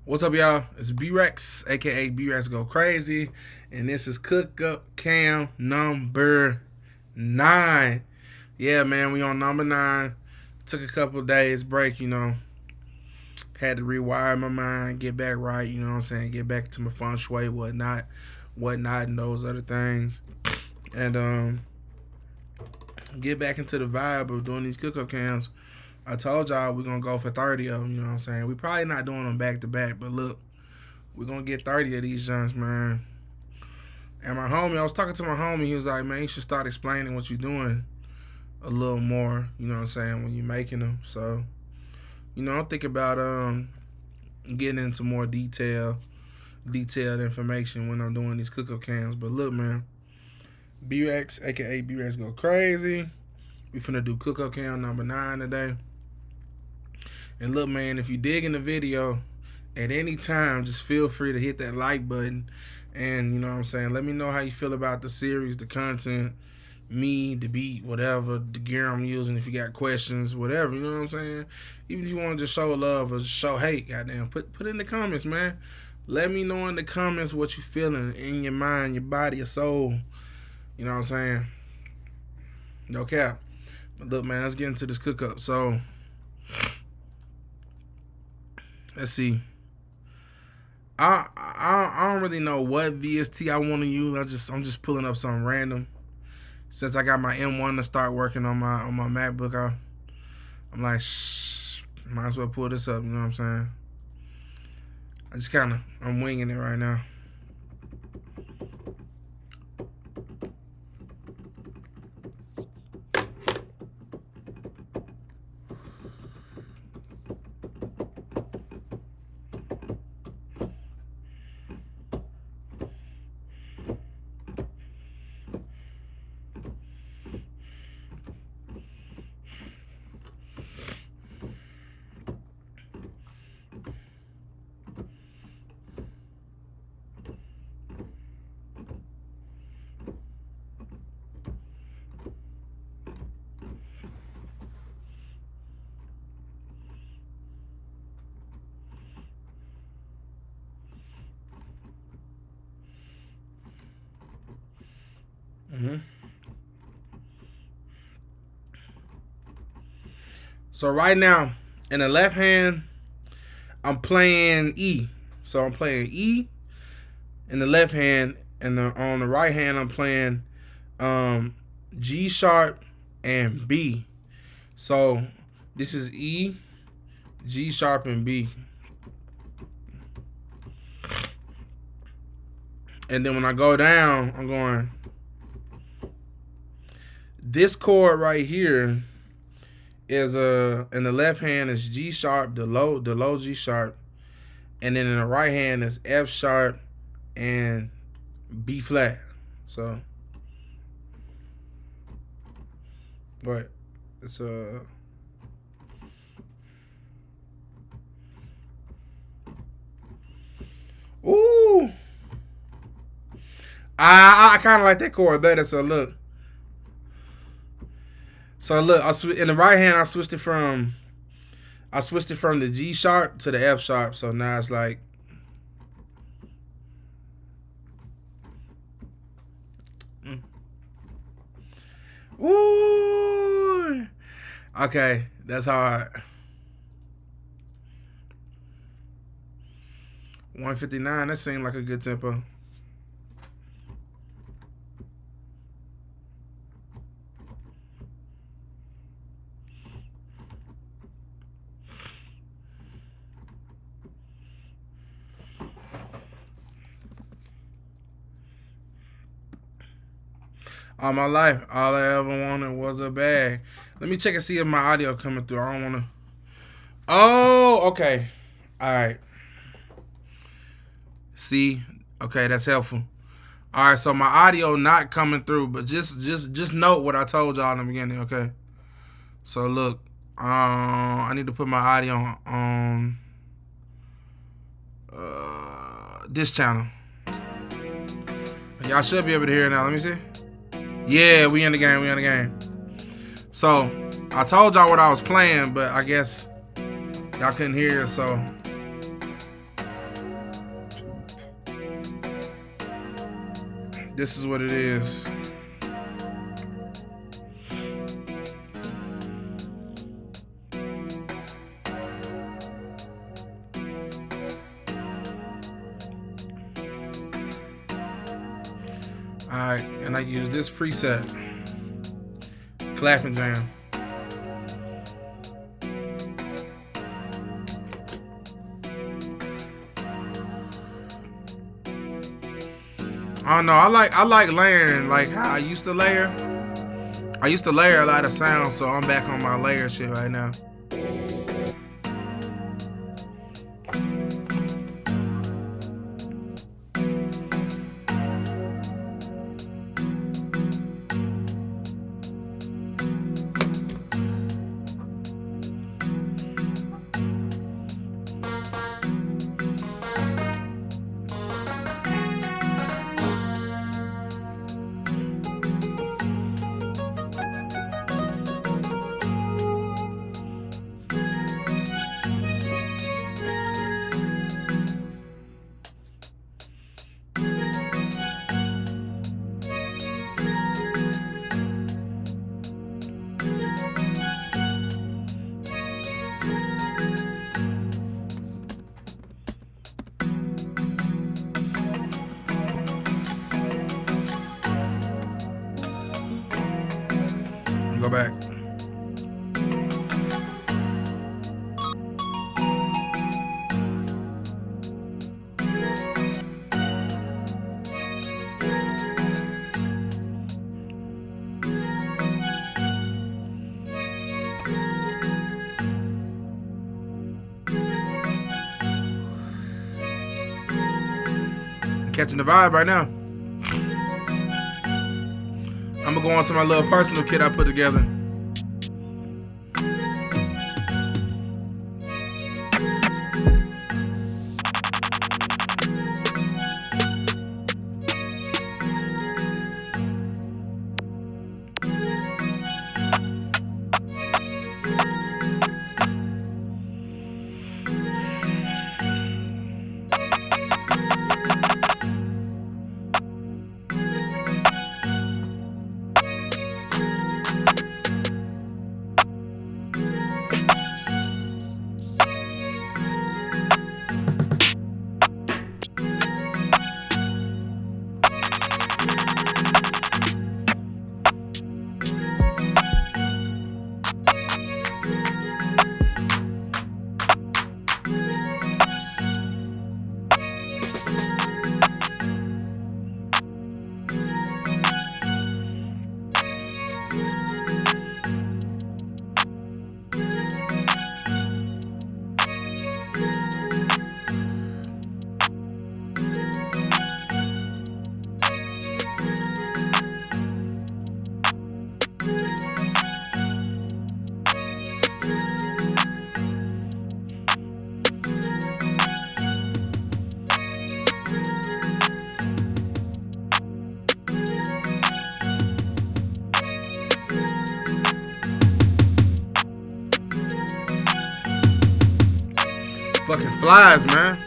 What's up, y'all? It's B-Rackz, aka B-Rackz Go Crazy, and this is CookUp Cam number 9. Yeah, man, we on number 9. Took a couple of days break, Had to rewire my mind, get back right, you know what I'm saying? Get back to my feng shui, whatnot, and those other things. And get back into the vibe of doing these CookUp Cams. I told y'all we're gonna go for 30 of them, you know what I'm saying? We probably not doing them back to back, but look, we're gonna get 30 of these joints, man. And my homie, I was talking to my homie, he was like, man, you should start explaining what you're doing a little more, you know what I'm saying, when you're making them. So, I'm thinking about getting into more detailed information when I'm doing these CookUp Cams. But look, man, Bxrackz, aka Bxrackz Go Crazy. We finna do CookUp Cam number 9 today. And look, man, if you dig in the video at any time, just feel free to hit that like button. And, you know what I'm saying, let me know how you feel about the series, the content, me, the beat, whatever, the gear I'm using, if you got questions, whatever, you know what I'm saying? Even if you want to just show love or just show hate, goddamn, put in the comments, man. Let me know in the comments what you feeling in your mind, your body, your soul. You know what I'm saying? No cap. But look, man, let's get into this CookUp. So, let's see. I don't really know what VST I want to use. I'm just pulling up something random. Since I got my M1 to start working on my MacBook, I'm like, might as well pull this up. You know what I'm saying? I'm winging it right now. So right now, in the left hand, I'm playing E. So I'm playing E in the left hand, and on the right hand, I'm playing G sharp and B. So this is E, G sharp, and B. And then when I go down, I'm going. This chord right here is in the left hand is G sharp, the low G sharp, and then in the right hand is F sharp and B flat. So, but it's ooh, I kind of like that chord better. So look. In the right hand, I switched it from the G sharp to the F sharp. So now it's like, ooh, okay, that's hard. 159. That seemed like a good tempo. All my life, all I ever wanted was a bag. Let me check and see if my audio coming through. I don't want to. Oh, okay. All right. See, okay, that's helpful. All right, so my audio not coming through, but just note what I told y'all in the beginning, okay? So look, I need to put my audio on this channel. Y'all should be able to hear it now. Let me see. Yeah, we in the game. So I told y'all what I was playing, but I guess y'all couldn't hear it. So This is what it is. Alright, and I use this preset, Clapping Jam. I don't know, I like layering, like how I used to layer. I used to layer a lot of sounds, so I'm back on my layer shit right now. Go back. Catching the vibe right now. I'm gonna go on to my little personal kit I put together. Fucking flies, man.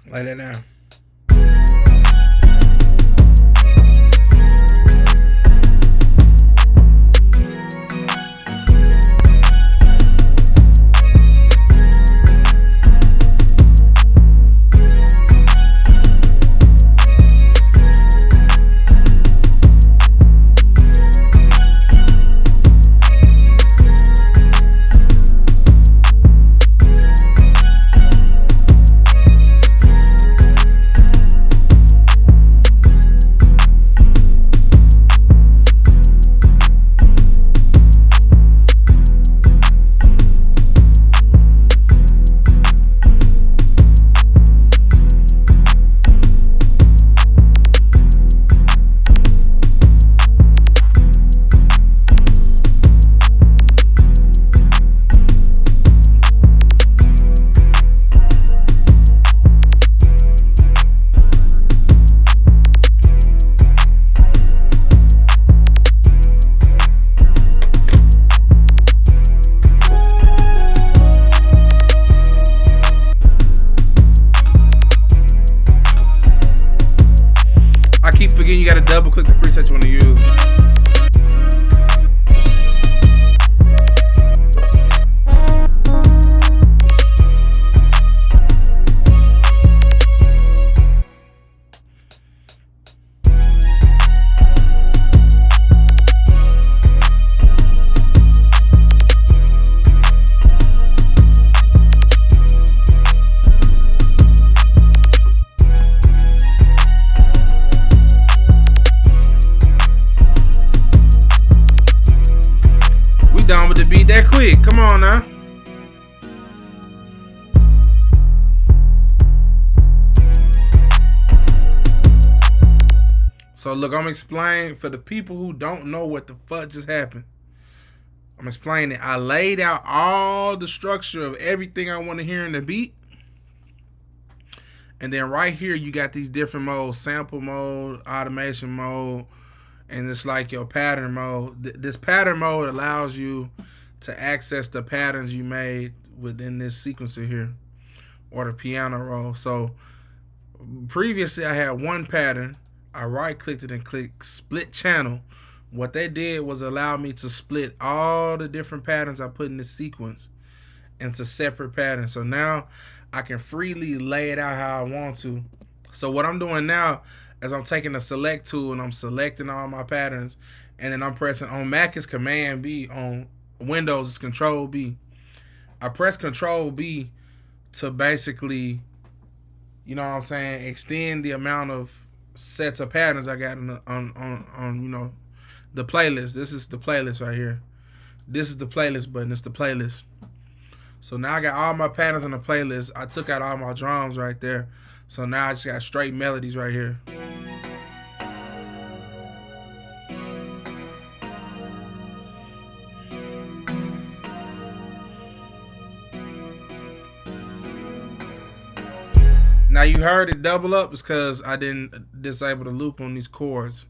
Like that now. double click the preset you want to use. Done with the beat that quick. Come on now. So look, I'm explaining for the people who don't know what the fuck just happened. I'm explaining. I laid out all the structure of everything I want to hear in the beat. And then right here you got these different modes: sample mode, automation mode, and it's like your pattern mode. This pattern mode allows you to access the patterns you made within this sequencer here, or the piano roll. So previously I had one pattern. I right clicked it and clicked split channel. What they did was allow me to split all the different patterns I put in this sequence into separate patterns. So now I can freely lay it out how I want to. So what I'm doing now is I'm taking the select tool and I'm selecting all my patterns, and then I'm pressing, on Mac it's Command B, on Windows it's Control B. I press Control B to basically, you know what I'm saying, extend the amount of sets of patterns I got on you know, the playlist. This is the playlist right here. This is the playlist button. It's the playlist. So now I got all my patterns on the playlist. I took out all my drums right there. So now I just got straight melodies right here. Now you heard it double up. It's because I didn't disable the loop on these chords.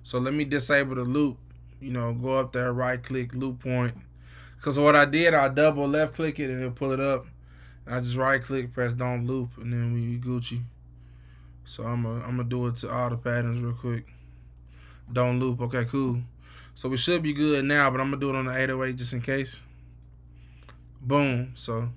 So let me disable the loop. You know, go up there, right click, loop point. Because what I did, I double left click it and it'll pull it up. And I just right click, press don't loop, and then we Gucci. So I'm gonna do it to all the patterns real quick. Don't loop. Okay, cool. So we should be good now, but I'm gonna do it on the 808 just in case. Boom. So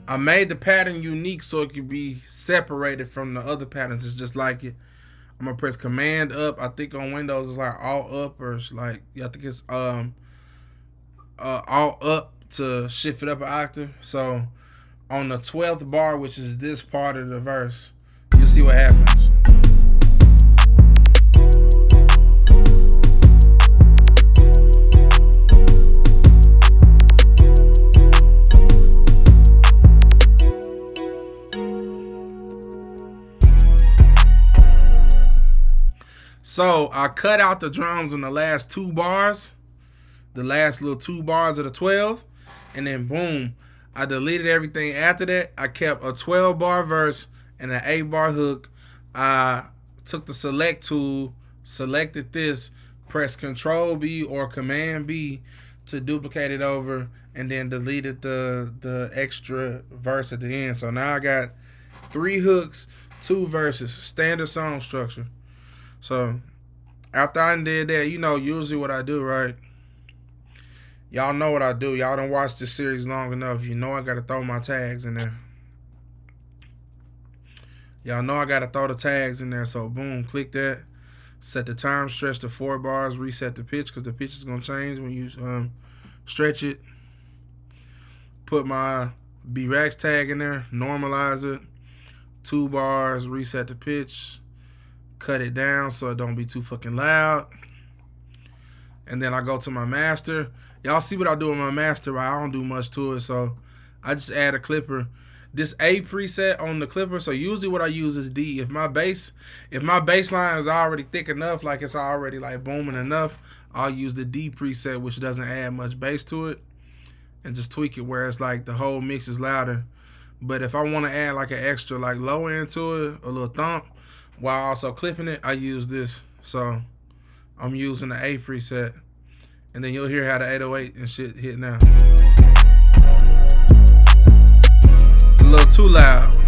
I made the pattern unique so it could be separated from the other patterns. It's just like it. I'm gonna press Command up. I think on Windows it's like Alt up, or it's like, yeah, I think it's Alt up to shift it up an octave. So on the 12th bar, which is this part of the verse, you'll see what happens. So I cut out the drums on the last 2 bars, the last little 2 bars of the 12, and then boom, I deleted everything after that. I kept a 12-bar verse and an 8-bar hook. I took the select tool, selected this, pressed Control B or Command B to duplicate it over, and then deleted the extra verse at the end. So now I got 3 hooks, 2 verses, standard song structure. So after I did that, you know usually what I do, right? Y'all know what I do. Y'all done watched this series long enough. You know I gotta throw my tags in there. Y'all know I gotta throw the tags in there. So boom, click that. Set the time stretch to 4 bars. Reset the pitch because the pitch is gonna change when you stretch it. Put my B-Rackz tag in there, normalize it, 2 bars, reset the pitch, cut it down so it don't be too fucking loud. And then I go to my master. Y'all see what I do with my master, right? I don't do much to it, so I just add a clipper. This A preset on the clipper, so usually what I use is D. If my bass line is already thick enough, like it's already like booming enough, I'll use the D preset, which doesn't add much bass to it, and just tweak it where it's like the whole mix is louder. But if I want to add like an extra like low end to it, a little thump, while also clipping it, I use this. So I'm using the A preset, and then you'll hear how the 808 and shit hit now. It's a little too loud.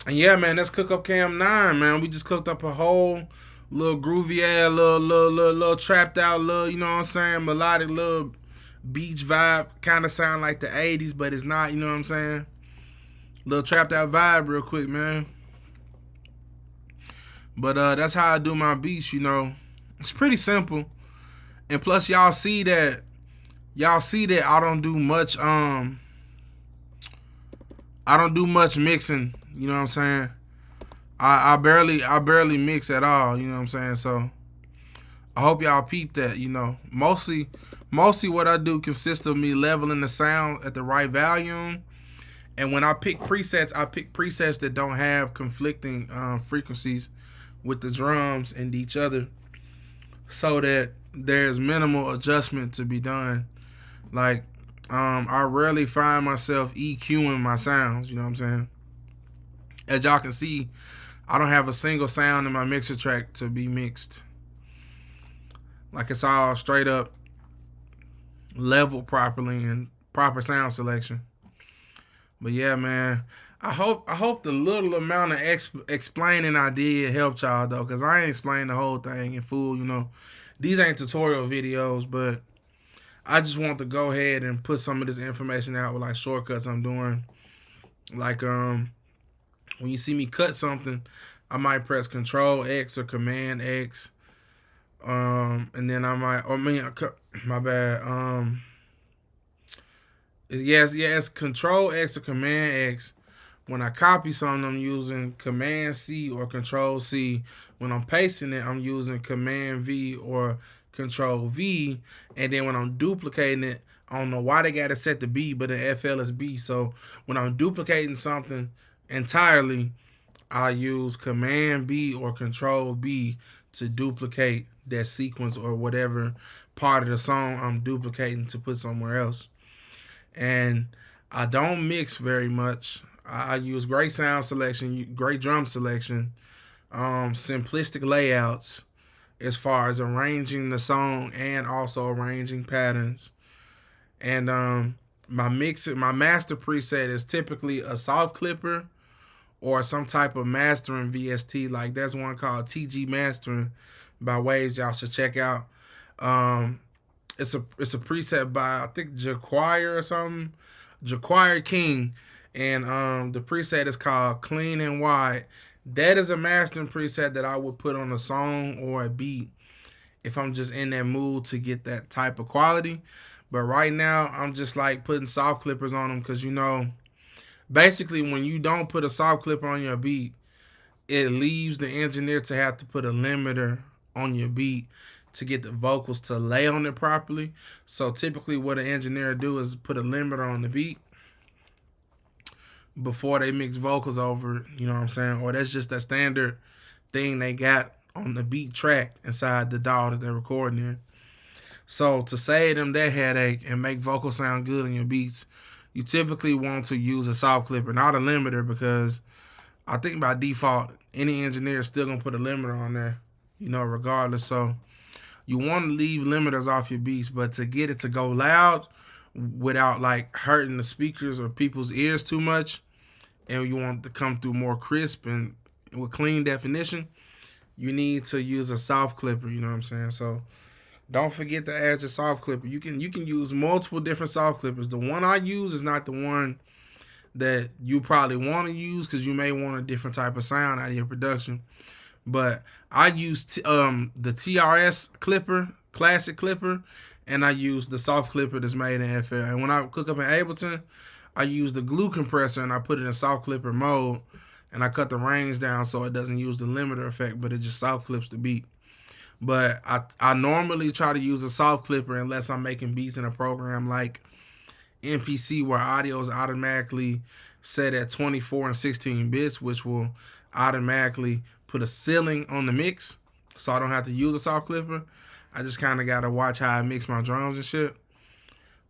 And yeah, man, that's CookUp Cam 9, man. We just cooked up a whole little groovy ass, little trapped out, little, you know what I'm saying, melodic little beach vibe. Kind of sound like the 80s, but it's not, you know what I'm saying. Little trapped out vibe real quick, man. But that's how I do my beats, you know. It's pretty simple. And plus y'all see that I don't do much mixing, you know what I'm saying? I barely mix at all, you know what I'm saying? So I hope y'all peep that, you know. Mostly what I do consists of me leveling the sound at the right volume. And when I pick presets that don't have conflicting frequencies with the drums and each other, so that there's minimal adjustment to be done. Like, I rarely find myself EQing my sounds, you know what I'm saying? As y'all can see, I don't have a single sound in my mixer track to be mixed. Like, it's all straight up leveled properly and proper sound selection. But yeah, man, I hope the little amount of explaining I did helped y'all, though, because I ain't explained the whole thing in full, you know. These ain't tutorial videos, but I just want to go ahead and put some of this information out with like shortcuts I'm doing. Like when you see me cut something, I might press Control X or Command X. And then I might, my bad. Yes, Control X or Command X. When I copy something, I'm using Command C or Control C. When I'm pasting it, I'm using Command V or Control V. And then when I'm duplicating it, I don't know why they got it set to B, but the FL is B. So when I'm duplicating something entirely, I use Command B or Control B to duplicate that sequence or whatever part of the song I'm duplicating to put somewhere else. And I don't mix very much. I use great sound selection, great drum selection, simplistic layouts as far as arranging the song and also arranging patterns. And my master preset is typically a soft clipper or some type of mastering VST. Like there's one called TG Mastering by Waves y'all should check out. It's a preset by I think Jaquire or something, Jaquire King. And the preset is called Clean and Wide. That is a mastering preset that I would put on a song or a beat if I'm just in that mood to get that type of quality. But right now, I'm just like putting soft clippers on them because, you know, basically when you don't put a soft clipper on your beat, it leaves the engineer to have to put a limiter on your beat to get the vocals to lay on it properly. So typically what an engineer do is put a limiter on the beat before they mix vocals over it, you know what I'm saying? Or that's just that standard thing they got on the beat track inside the DAW that they're recording in. So to save them that headache and make vocals sound good in your beats, you typically want to use a soft clipper, not a limiter, because I think by default, any engineer is still going to put a limiter on there, you know, regardless. So you want to leave limiters off your beats, but to get it to go loud without like hurting the speakers or people's ears too much, and you want it to come through more crisp and with clean definition, you need to use a soft clipper. You know what I'm saying? So don't forget to add your soft clipper. You can use multiple different soft clippers. The one I use is not the one that you probably want to use because you may want a different type of sound out of your production. But I use the TRS clipper, classic clipper, and I use the soft clipper that's made in FL. And when I cook up in Ableton, I use the glue compressor and I put it in soft clipper mode, and I cut the range down so it doesn't use the limiter effect, but it just soft clips the beat. But I normally try to use a soft clipper unless I'm making beats in a program like MPC, where audio is automatically set at 24 and 16 bits, which will automatically put a ceiling on the mix, so I don't have to use a soft clipper. I just kind of got to watch how I mix my drums and shit.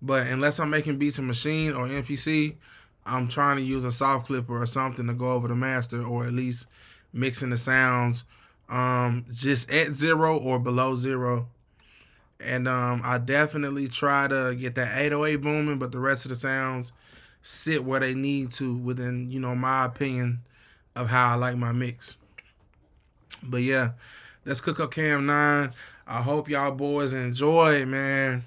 But unless I'm making beats in Machine or MPC, I'm trying to use a soft clipper or something to go over the master, or at least mixing the sounds just at 0 or below 0. And I definitely try to get that 808 booming, but the rest of the sounds sit where they need to within, my opinion of how I like my mix. But yeah, that's CookUp Cam 9. I hope y'all boys enjoy, man.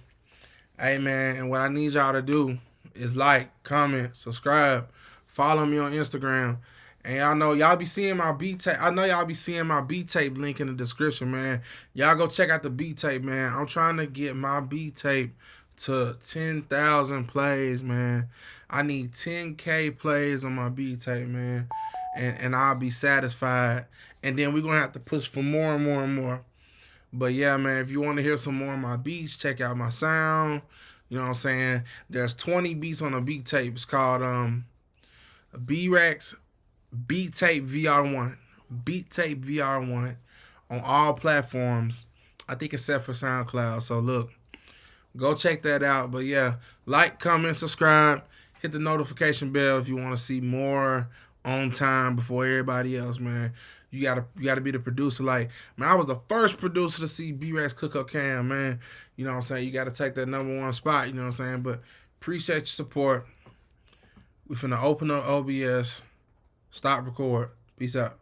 Hey, man, and what I need y'all to do is like, comment, subscribe, follow me on Instagram. And y'all know y'all be seeing my beat tape. I know y'all be seeing my beat tape link in the description, man. Y'all go check out the beat tape, man. I'm trying to get my beat tape to 10,000 plays, man. I need 10K plays on my beat tape, man. And I'll be satisfied. And then we're going to have to push for more and more and more. But yeah, man, if you want to hear some more of my beats, check out my sound. You know what I'm saying? There's 20 beats on a beat tape. It's called Bxrackz Beat Tape VR1. Beat Tape VR1 on all platforms. I think except for SoundCloud. So look, go check that out. But yeah, like, comment, subscribe, hit the notification bell if you want to see more on time before everybody else, man. You gotta be the producer. Like, man, I was the first producer to see B-Rackz CookUp Cam, man. You know what I'm saying? You gotta take that #1 spot, you know what I'm saying? But appreciate your support. We finna open up OBS. Stop record. Peace out.